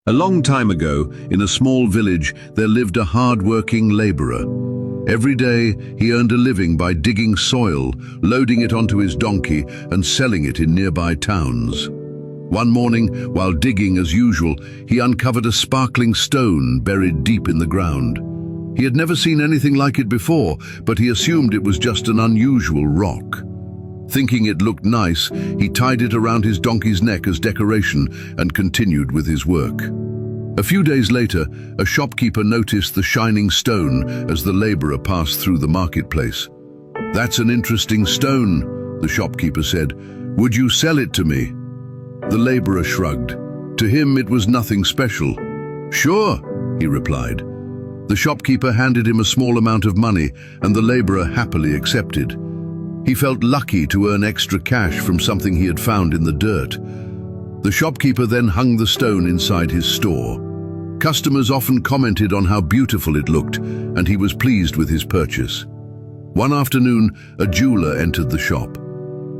A long time ago, in a small village, there lived a hard-working laborer. Every day, he earned a living by digging soil, loading it onto his donkey, and selling it in nearby towns. One morning, while digging as usual, he uncovered a sparkling stone buried deep in the ground. He had never seen anything like it before, but he assumed it was just an unusual rock. Thinking it looked nice, he tied it around his donkey's neck as decoration and continued with his work. A few days later, a shopkeeper noticed the shining stone as the laborer passed through the marketplace. "That's an interesting stone," the shopkeeper said. "Would you sell it to me?" The laborer shrugged. To him, it was nothing special. "Sure," he replied. The shopkeeper handed him a small amount of money, and the laborer happily accepted. He felt lucky to earn extra cash from something he had found in the dirt. The shopkeeper then hung the stone inside his store. Customers often commented on how beautiful it looked, and he was pleased with his purchase. One afternoon, a jeweler entered the shop.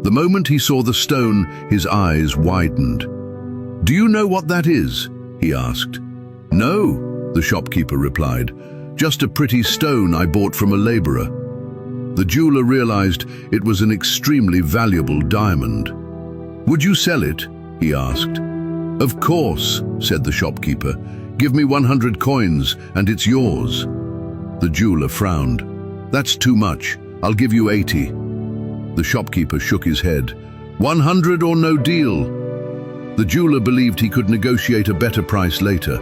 The moment he saw the stone, his eyes widened. "Do you know what that is?" he asked. "No," the shopkeeper replied. "Just a pretty stone I bought from a laborer." The jeweler realized it was an extremely valuable diamond. "Would you sell it?" he asked. "Of course," said the shopkeeper. "Give me 100 coins and it's yours." The jeweler frowned. "That's too much. I'll give you 80. The shopkeeper shook his head. 100 or no deal." The jeweler believed he could negotiate a better price later.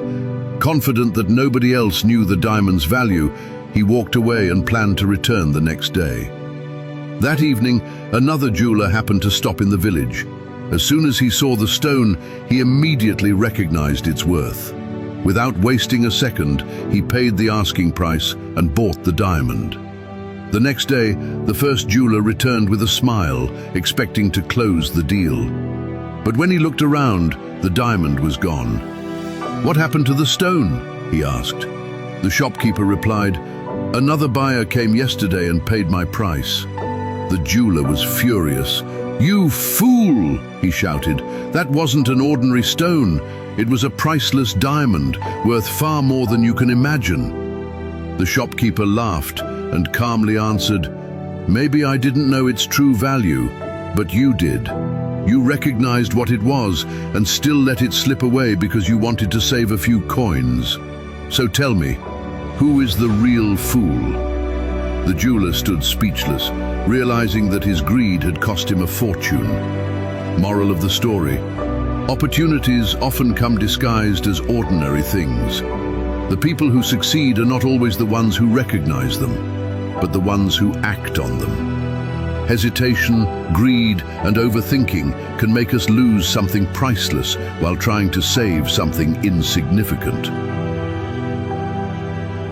Confident that nobody else knew the diamond's value, he walked away and planned to return the next day. That evening, another jeweler happened to stop in the village. As soon as he saw the stone, he immediately recognized its worth. Without wasting a second, he paid the asking price and bought the diamond. The next day, the first jeweler returned with a smile, expecting to close the deal. But when he looked around, the diamond was gone. "What happened to the stone?" he asked. The shopkeeper replied, "Another buyer came yesterday and paid my price." The jeweler was furious. "You fool!" he shouted. "That wasn't an ordinary stone. It was a priceless diamond, worth far more than you can imagine." The shopkeeper laughed and calmly answered, "Maybe I didn't know its true value, but you did. You recognized what it was and still let it slip away because you wanted to save a few coins. So tell me, who is the real fool?" The jeweler stood speechless, realizing that his greed had cost him a fortune. Moral of the story: opportunities often come disguised as ordinary things. The people who succeed are not always the ones who recognize them, but the ones who act on them. Hesitation, greed, and overthinking can make us lose something priceless while trying to save something insignificant.